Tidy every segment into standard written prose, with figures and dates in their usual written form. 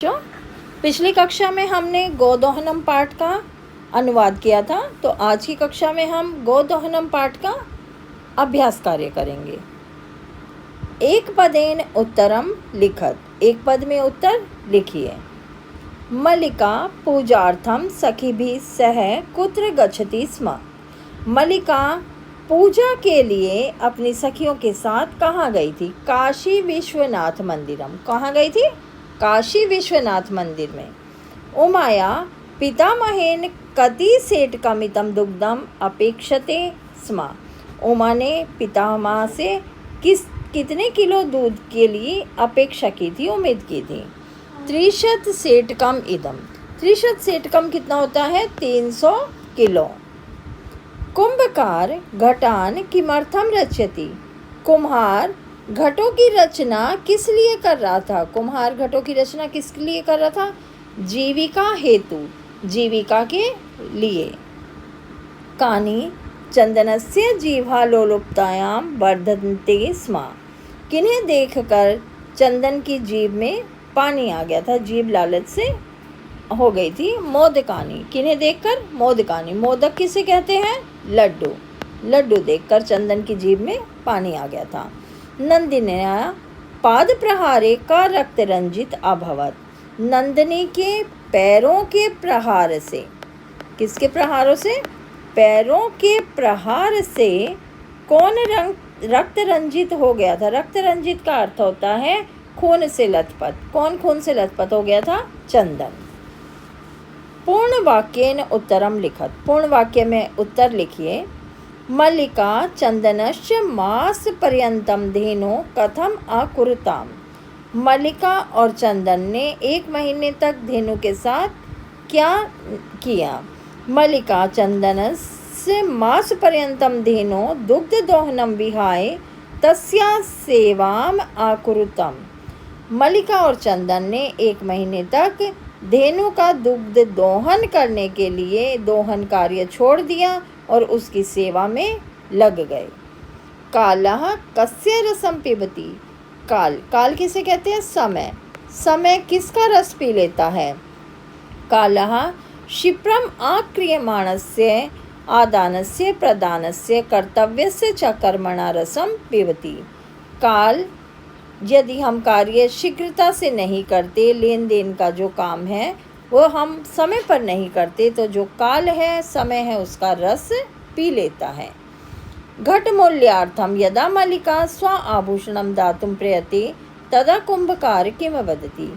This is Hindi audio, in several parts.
बच्चों, पिछली कक्षा में हमने गोदोहनम पाठ का अनुवाद किया था, तो आज की कक्षा में हम गोदोहनम पाठ का अभ्यास कार्य करेंगे। एक पदेन उत्तरम लिखत, एक पद में उत्तर लिखिए। मल्लिका पूजार्थम सखीभिः सह कुत्र गच्छति स्म। मल्लिका पूजा के लिए अपनी सखियों के साथ कहाँ गई थी? काशी विश्वनाथ मंदिरम। कहाँ गई थी? काशी विश्वनाथ मंदिर में। उमाया पितामहेन कति सेटकमितं दुग्धम अपेक्षते स्म। उमा ने पितामह से कितने किलो दूध के लिए अपेक्षा की थी, उम्मीद की थी? 300 सेटकम इदम। 300 सेटकम कितना होता है? 300 किलो। कुंभकार घटान किमर्थम रचयति। कुम्हार घटों की रचना किस लिए कर रहा था? कुम्हार घटों की रचना किस लिए कर रहा था? जीविका हेतु, जीविका के लिए। कानि चंदनस्य जीवालोलुप्तायां वर्धन्ते स्म। किन्हें देखकर चंदन की जीभ में पानी आ गया था? जीभ लालच से हो गई थी। मोदकानी, किन्हें देखकर? मोदकानी। मोदक किसे कहते हैं? लड्डू। लड्डू देखकर चंदन की जीभ में पानी आ गया था। नंदिन्या पाद प्रहारे का रक्त रंजित अभवत। नंदिनी के पैरों के प्रहार से, किसके प्रहारों से? पैरों के प्रहार से कौन रक्त रंजित हो गया था? रक्त रंजित का अर्थ होता है खून से लथपथ। कौन खून से लथपथ हो गया था? चंदन। पूर्ण वाक्येन उत्तरम लिखत। पूर्ण वाक्य में उत्तर लिखिए। मल्लिका चंदनस्य मास पर्यंतम धेनो कथम अकुरुताम। मल्लिका और चंदन ने 1 महीने तक धेनु के साथ क्या किया? मल्लिका चंदनस्य मास पर्यंतम धेनो दुग्ध दोहनम विहाय तस्या सेवाम अकुरुतम। मल्लिका और चंदन ने 1 महीने तक धेनु का दुग्ध दोहन करने के लिए दोहन कार्य छोड़ दिया और उसकी सेवा में लग गए। कालः कस्य रसम पिबति। काल, काल किसे कहते हैं? समय। समय किसका रस पी लेता है? कालः क्षिप्रम आक्रियमाणस्य आदानस्य प्रदानस्य कर्तव्यस्य च कर्मणा रसम पिबति। काल, यदि हम कार्य शीघ्रता से नहीं करते, लेन देन का जो काम है वो हम समय पर नहीं करते, तो जो काल है, समय है, उसका रस पी लेता है। घट मूल्यार्थम यदा मल्लिका स्व आभूषणम दातुम प्रयते तदा कुंभकार किम वदति।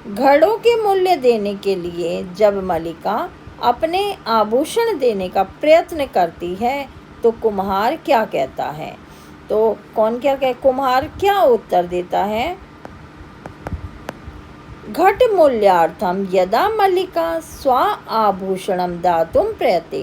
घड़ों के मूल्य देने के लिए जब मल्लिका अपने आभूषण देने का प्रयत्न करती है तो कुम्हार क्या कहता है? तो कौन क्या कहे? कुम्हार क्या उत्तर देता है? घट मूल्यार्थम यदा मल्लिका स्व आभूषणम दातुम प्रयते।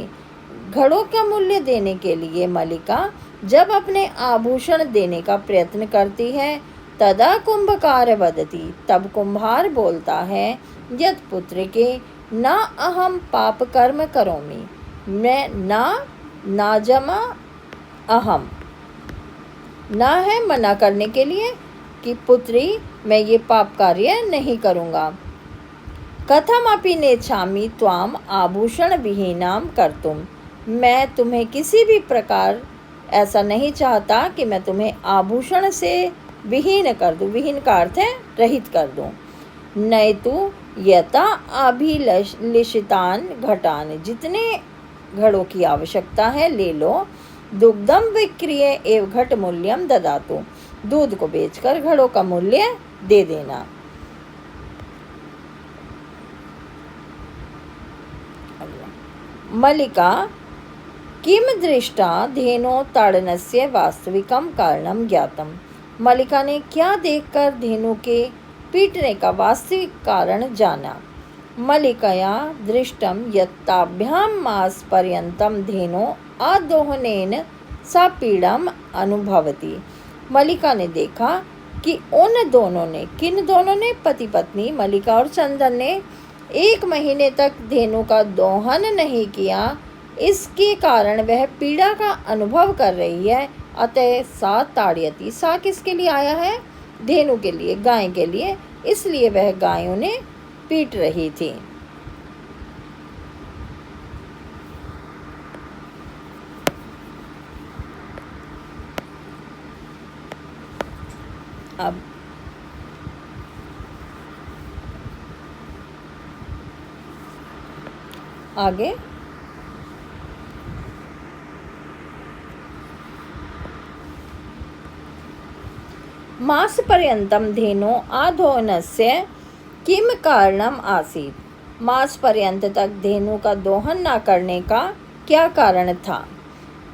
घड़ों का मूल्य देने के लिए मल्लिका जब अपने आभूषण देने का प्रयत्न करती है, तदा कुंभकार वदति, तब कुम्हार बोलता है, यद पुत्र के न अहम पाप कर्म करोमि। मैं ना जमा अहम, ना है मना करने के लिए कि पुत्री मैं ये पाप कार्य नहीं करूँगा। कथम अपि नेच्छामि त्वाम आभूषण विहीनाम कर्तुम। मैं तुम्हें किसी भी प्रकार ऐसा नहीं चाहता कि मैं तुम्हें आभूषण से विहीन कर दूँ। विहीन का अर्थ है रहित कर दूँ। नैतु यथा अभिलषितान घटान। जितने घड़ों की आवश्यकता है ले लो। दुग्धम विक्रिय एव घट मूल्यम ददातु। दूध को बेचकर घड़ों का मूल्य दे देना। मल्लिका किम दृष्टा धेनो ताड़नस्य वास्तविकम कारणम ज्ञातम। मल्लिका ने क्या देखकर धेनु के पीटने का वास्तविक कारण जाना? मल्लिकया दृष्टम यत्ताभ्याम मास पर्यंतम धेनो आदोहनेन सा पीड़ाम अनुभवती। मल्लिका ने देखा कि उन दोनों ने, किन दोनों ने? पति पत्नी मल्लिका और चंदन ने 1 महीने तक धेनु का दोहन नहीं किया। इसके कारण वह पीड़ा का अनुभव कर रही है। अतः सा ताड़यति। सा किसके लिए आया है? धेनु के लिए, गाय के लिए। इसलिए वह गायों ने पीट रही थी। अब आगे मासपर्यन्तं धेनो आदोहनस्य किम कारणम आसीत्। मास पर्यंत तक धेनु का दोहन न करने का क्या कारण था।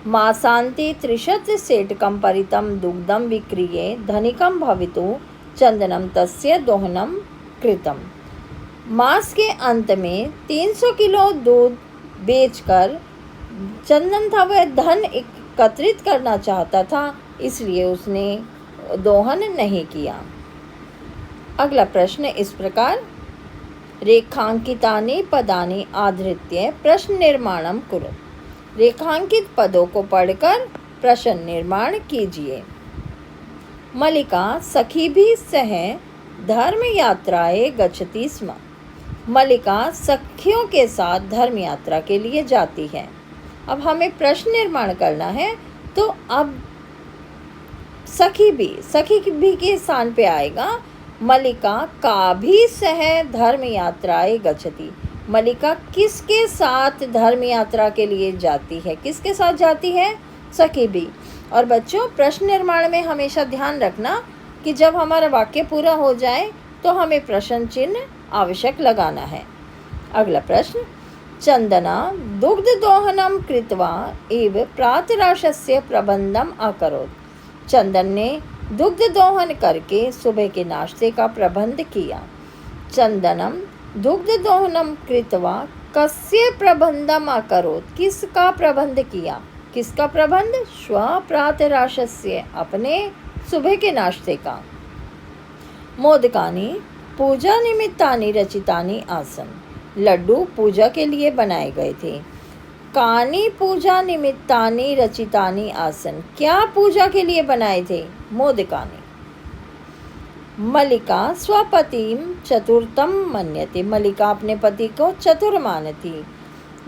मासान्ते त्रिशतसेटकं परितं दुग्धं विक्रीय धनिकं भवितुं चंदनम तस्य दोहनम कृतम। मास के अंत में 300 किलो दूध बेचकर चंदन था वह धन एकत्रित करना चाहता था, इसलिए उसने दोहन नहीं किया। अगला प्रश्न इस प्रकार, रेखांकितानि पदानि आधृत्य प्रश्न निर्माणम कुरु। रेखांकित पदों को पढ़कर प्रश्न निर्माण कीजिए। मल्लिका सखीभिः सह धर्म यात्राए गच्छति स्म। मल्लिका सखियों के साथ धर्म यात्रा के लिए जाती है। अब हमें प्रश्न निर्माण करना है, तो अब सखी भी के स्थान पे आएगा। मल्लिका का भी सह धर्म यात्राए गच्छति। मल्लिका किसके साथ धर्म यात्रा के लिए जाती है? किसके साथ जाती है? सखी भी। और बच्चों, प्रश्न निर्माण में हमेशा ध्यान रखना कि जब हमारा वाक्य पूरा हो जाए तो हमें प्रश्न चिन्ह आवश्यक लगाना है। अगला प्रश्न, चंदना दुग्ध दोहनम कृत्वा एव प्रातराशस्य प्रबंधम अकरोत्। चंदन ने दुग्ध दोहन करके सुबह के नाश्ते का प्रबंध किया। चंदनम दुग्ध दोहनम कृत्वा कस्य प्रबंधम अकरोत्। किसका प्रबंध किया? किसका प्रबंध? स्वप्रातराशस्य, अपने सुबह के नाश्ते का। मोदकानि पूजा निमित्तानि रचितानि आसन। लड्डू पूजा के लिए बनाए गए थे। कानि पूजा निमित्तानि रचितानि आसन। क्या पूजा के लिए बनाए थे? मोदकानि। मल्लिका स्वपतिं चतुर्थम मन्यते। मल्लिका अपने पति को चतुर मानती।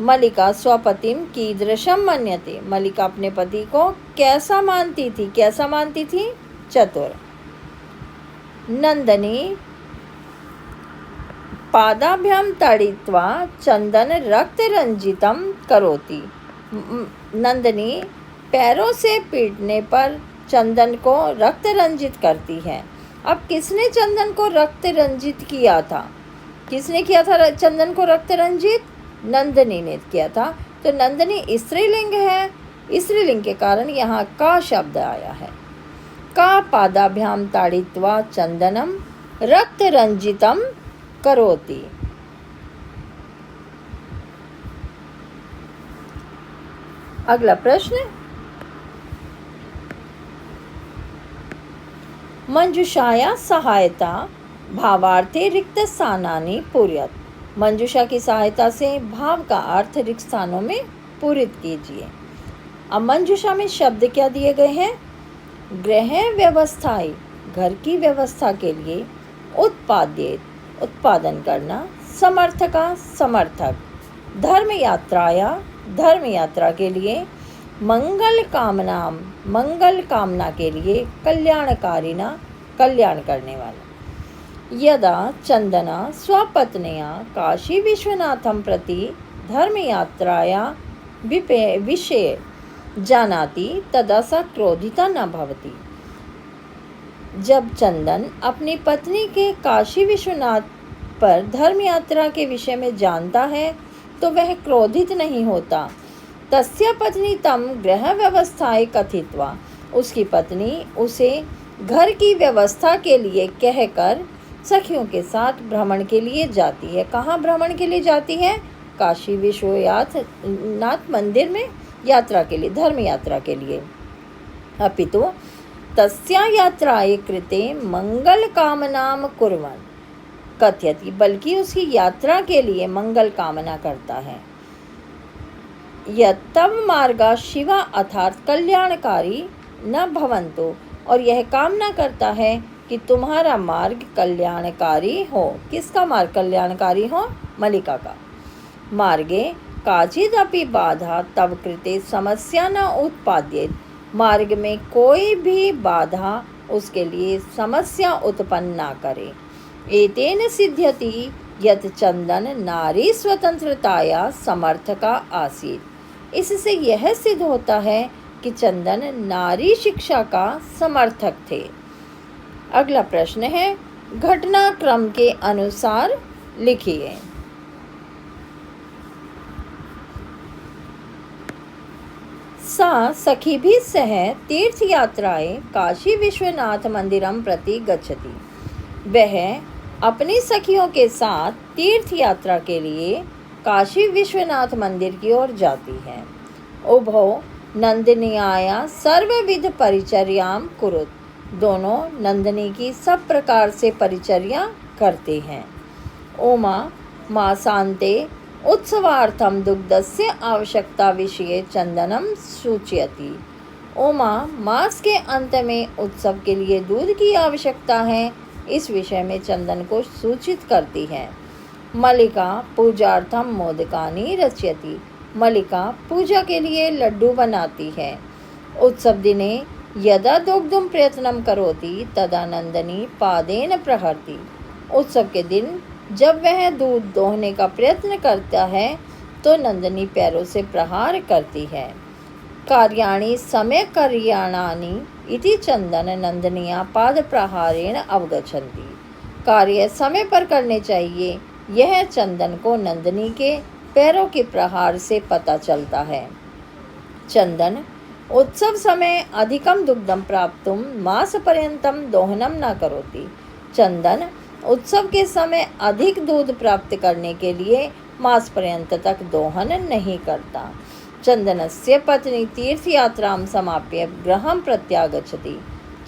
मल्लिका स्वपतिं कीदृशम मन्यते। मल्लिका अपने पति को कैसा मानती थी? कैसा मानती थी? चतुर। नंदनी पादाभ्याम ताड़ित्वा चंदन रक्त रंजितम करोति। नंदनी पैरों से पीटने पर चंदन को रक्त रंजित करती है। अब किसने चंदन को रक्त रंजित किया था? किसने किया था चंदन को रक्त रंजित? नंदनी ने किया था। तो नंदनी स्त्रीलिंग है, स्त्रीलिंग के कारण यहाँ का शब्द आया है। का पादाभ्याम ताड़ित्वा चंदनम रक्त रंजितम करोति। अगला प्रश्न, मंजुषाया सहायता भावार्थे रिक्त स्थानानि पूरयत्। मंजुषा की सहायता से भाव का अर्थ रिक्त स्थानों में पूरित कीजिए। अब मंजुषा में शब्द क्या दिए गए हैं? गृह व्यवस्थाई, घर की व्यवस्था के लिए। उत्पाद्य, उत्पादन करना। समर्थका, समर्थक। धर्म यात्राया, धर्म यात्रा के लिए। मंगल कामनाम, मंगल कामना के लिए। कल्याणकारिणा, कल्याण करने वाला। यदा चंदना स्वपत्न्या काशी विश्वनाथं प्रति धर्म यात्राया विषये जानाति तदा सा क्रोधिता न भवति। जब चंदन अपनी पत्नी के काशी विश्वनाथ पर धर्म यात्रा के विषय में जानता है तो वह क्रोधित नहीं होता। तस्य पत्नी तम गृह व्यवस्थाए कथित्वा। उसकी पत्नी उसे घर की व्यवस्था के लिए कहकर सखियों के साथ भ्रमण के लिए जाती है। कहाँ भ्रमण के लिए जाती है? काशी विश्वनाथ मंदिर में यात्रा के लिए, धर्म यात्रा के लिए। अपितु तस्या यात्राए कृते मंगल कामनाम कुर्वन् कथयति। बल्कि उसकी यात्रा के लिए मंगल कामना करता है। यत्तव मार्गा शिवा अर्थात कल्याणकारी न भवन्तु। और यह कामना करता है कि तुम्हारा मार्ग कल्याणकारी हो। किसका मार्ग कल्याणकारी हो? मल्लिका का। मार्गे काचिदपि बाधा तव कृते समस्या न उत्पाद्येत। मार्ग में कोई भी बाधा उसके लिए समस्या उत्पन्न ना करे। एतेन सिद्ध्यति यत् चंदन नारी स्वतंत्रताया समर्थका आसीत्। इससे यह सिद्ध होता है कि चंदन नारी शिक्षा का समर्थक थे। अगला प्रश्न है, घटनाक्रम के अनुसार लिखिए। सा सखीभिः सह तीर्थयात्राए काशी विश्वनाथ मंदिरम प्रति गच्छति। वह अपनी सखियों के साथ तीर्थ यात्रा के लिए काशी विश्वनाथ मंदिर की ओर जाती है। उभौ नंदिन्याया सर्वविध परिचर्यां कुरुत। दोनों नंदिनी की सब प्रकार से परिचर्या करते हैं। उमा मासान्ते उत्सवार्थम दुग्धस्य आवश्यकता विषये चंदनम सूचयति। उमा मास के अंत में उत्सव के लिए दूध की आवश्यकता है, इस विषय में चंदन को सूचित करती है। मल्लिका पूजार्थम मोदकानि रचयति। मल्लिका पूजा के लिए लड्डू बनाती है। उत्सव दिने यदा दुग्धम प्रयत्नं करोति तदा नंदिनी पादेन प्रहरति। उत्सव के दिन जब वह दूध दोहने का प्रयत्न करता है तो नंदिनी पैरों से प्रहार करती है। कार्याणि समय कार्याणानि इति चंदन नंदिनिया पाद प्रहारेण अवगच्छन्ति। कार्य समय पर करने चाहिए, यह चंदन को नंदिनी के पैरों के प्रहार से पता चलता है। चंदन उत्सव समय अधिकम दुग्धम प्राप्तुम मास पर्यंतम दोहनम न करोति। चंदन उत्सव के समय अधिक दूध प्राप्त करने के लिए मास पर्यंत तक दोहन नहीं करता। चंदनस्य पत्नी तीर्थ यात्रां समाप्य गृहं प्रत्यागच्छति।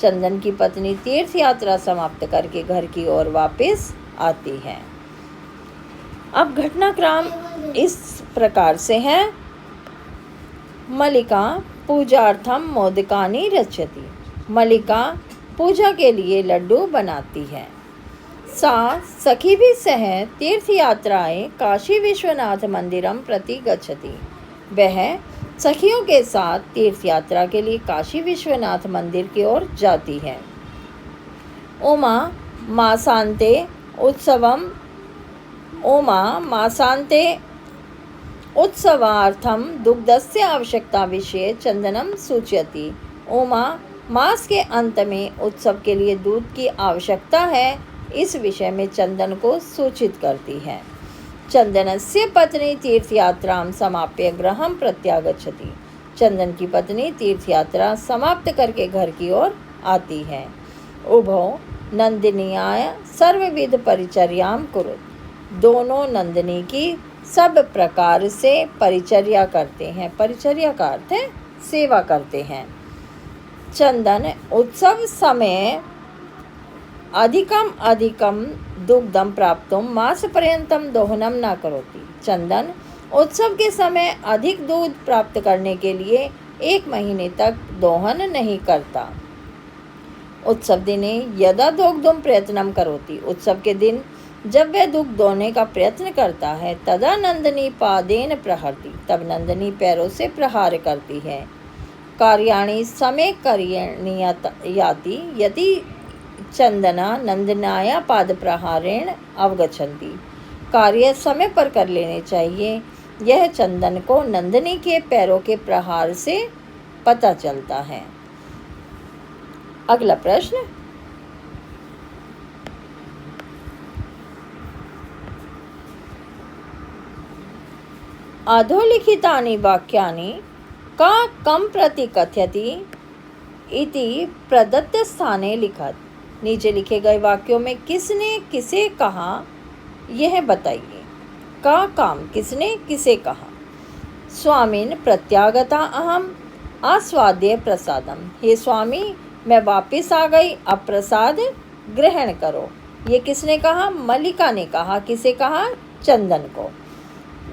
चंदन की पत्नी तीर्थ यात्रा समाप्त करके घर की ओर वापस आती है। अब घटनाक्रम इस प्रकार से है। मल्लिका पूजार्थम मोदकानि रचयति। मल्लिका पूजा के लिए लड्डू बनाती है। सा सखीभिः सह तीर्थयात्राए काशी विश्वनाथ मंदिरम प्रति गच्छति। वह सखियों के साथ तीर्थ यात्रा के लिए काशी विश्वनाथ मंदिर की ओर जाती है। उमा मासान्ते उत्सवार्थम दुग्धस्य आवश्यकता विषये चंदनम सूचयति। उमा मास के अंत में उत्सव के लिए दूध की आवश्यकता है, इस विषय में चंदन को सूचित करती है। चंदनस्य पत्नी तीर्थयात्रां समाप्य गृहं प्रत्यागच्छति। चंदन की पत्नी तीर्थयात्रा समाप्त करके घर की ओर आती है। उभौ नंदिन्याय सर्वविध परिचर्यां कुरुत। दोनों नंदिनी की सब प्रकार से परिचर्या करते हैं। परिचर्या का अर्थ है सेवा करते हैं। चंदन उत्सव समय अधिकम दुग्धम प्राप्तुम मास पर्यंतम दोहनम न करोति। चंदन उत्सव के समय अधिक दूध प्राप्त करने के लिए 1 महीने तक दोहन नहीं करता। उत्सव दिने यदा दुग्धम प्रयत्नम करोति। उत्सव के दिन जब वह दुग्ध दोहने का प्रयत्न करता है तदा नंदिनी पादेन प्रहरति। तब नंदिनी पैरों से प्रहार करती है। कार्याणि समय कर्यणीयाति यदि चंदना नंदनाया पाद प्रहारेण अवगच्छन्ति। कार्य समय पर कर लेने चाहिए, यह चंदन को नंदिनी के पैरों के प्रहार से पता चलता है। अगला प्रश्न, अधोलिखितानि वाक्यानि का कम प्रति कथयति इति प्रदत्त स्थाने लिखत। नीचे लिखे गए वाक्यों में किसने किसे कहा यह बताइए। का काम किसने किसे कहा। स्वामिन प्रत्यागता अहम आस्वाद्य प्रसादम। हे स्वामी मैं वापस आ गई, अब प्रसाद ग्रहण करो। ये किसने कहा? मल्लिका ने कहा। किसे कहा? चंदन को।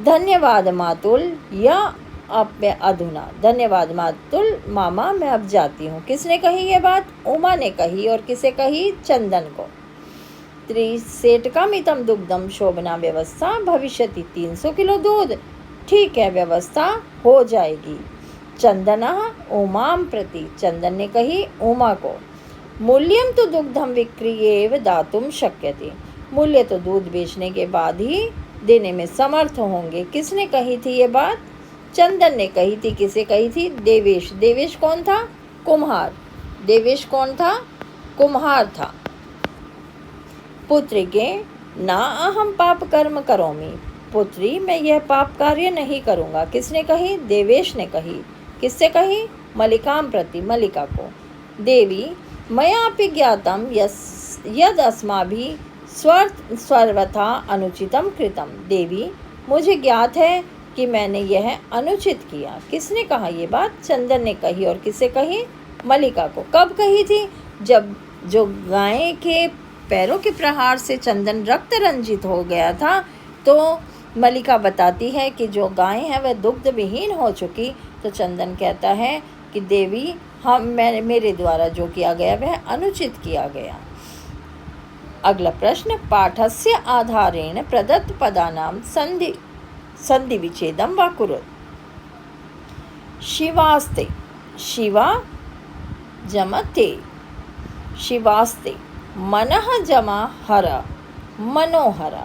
धन्यवाद मातुल, यह अप्य अधुना। धन्यवाद मातुल मामा, मैं अब जाती हूँ। किसने कही ये बात? उमा ने कही। और किसे कही? चंदन को। त्रिसेटकामितम दुग्धम शोभना व्यवस्था भविष्यति। 300 किलो दूध, ठीक है, व्यवस्था हो जाएगी। चंदनः उमां प्रति, चंदन ने कही उमा को। मूल्यम तो दुग्धम विक्रियेव दातुम शक्यते, मूल्य तो दूध बेचने के बाद ही देने में समर्थ होंगे। किसने कही थी ये बात? चंदन ने कही थी। किसे कही थी? देवेश। देवेश कौन था? कुम्हार। देवेश कौन था? कुम्हार था। पुत्री के ना अहम पाप कर्म करोमि, पुत्री मैं यह पाप कार्य नहीं करूँगा। किसने कही? देवेश ने कही। किससे कही? मलिकाम प्रति, मलिका को। देवी मयापि ज्ञातम यद अस्माभिः सर्वथा अनुचितम कृतम, देवी मुझे ज्ञात है कि मैंने यह अनुचित किया। किसने कहा ये बात? चंदन ने कही। और किसे कही? मलिका को। कब कही थी? जब जो गाय के पैरों के प्रहार से चंदन रक्त रंजित हो गया था, तो मलिका बताती है कि जो गाय है वह दुग्ध विहीन हो चुकी। तो चंदन कहता है कि देवी मेरे द्वारा जो किया गया वह अनुचित किया गया। अगला प्रश्न, पाठस्य आधारेण प्रदत्त पदानां संधि विच्छेदम वा कुरुत। शिवास्ते, शिवा जमा ते, शिवास्ते, मनः जमा हर, मनोहर।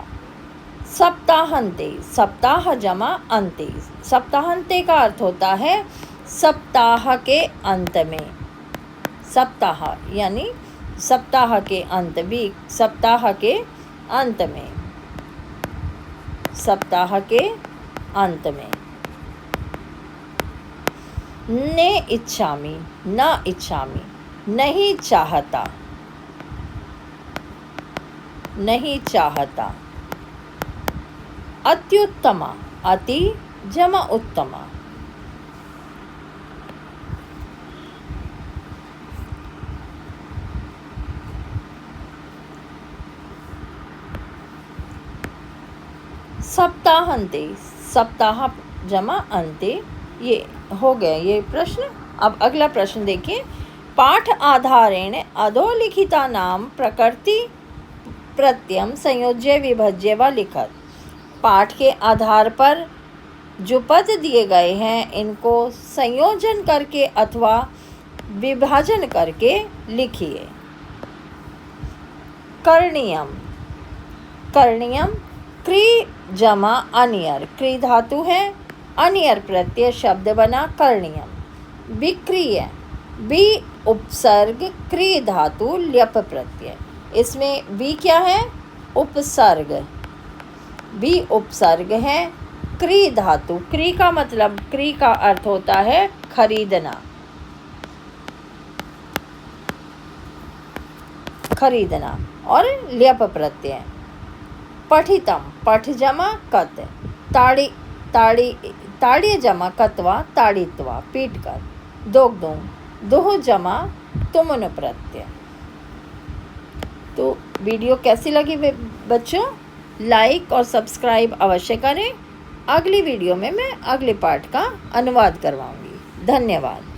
सप्ताहांते, सप्ताह जमा अंते, सप्ताहांते का अर्थ होता है सप्ताह के अंत में। सप्ताह यानी सप्ताह के अंत, वीक, सप्ताह के अंत में, सप्ताह के अंत में। ने इच्छामि, न इच्छामि, नहीं चाहता, नहीं चाहता। अत्युत्तमा, अति जमा उत्तमा। सप्ताहांते, सप्ताह जमा अंते। ये हो गए ये प्रश्न। अब अगला प्रश्न देखिए, पाठ आधारेण अधोलिखिता नाम प्रकृति प्रत्यय संयोज्य विभज्य व लिखत। पाठ के आधार पर जो पद दिए गए हैं इनको संयोजन करके अथवा विभाजन करके लिखिए। करणीयम, करणीयम क्री जमा अनियर, क्री धातु है, अनियर प्रत्यय शब्द बना करणीयम। विक्रिय, बी उपसर्ग क्री धातु ल्यप प्रत्यय, इसमें बी क्या है? उपसर्ग, बी उपसर्ग है। क्री धातु, क्री का मतलब, क्री का अर्थ होता है खरीदना, खरीदना। और ल्यप प्रत्यय। पठितम, पठ जमा कत, ताड़ी ताड़ी ताड़िय जमा कत्वा ताड़ित्वा, पीट कर। दोग्धुं, दोह जमा तुमन प्रत्यय। तो वीडियो कैसी लगी बच्चों? लाइक और सब्सक्राइब अवश्य करें। अगली वीडियो में मैं अगले पाठ का अनुवाद करवाऊंगी। धन्यवाद।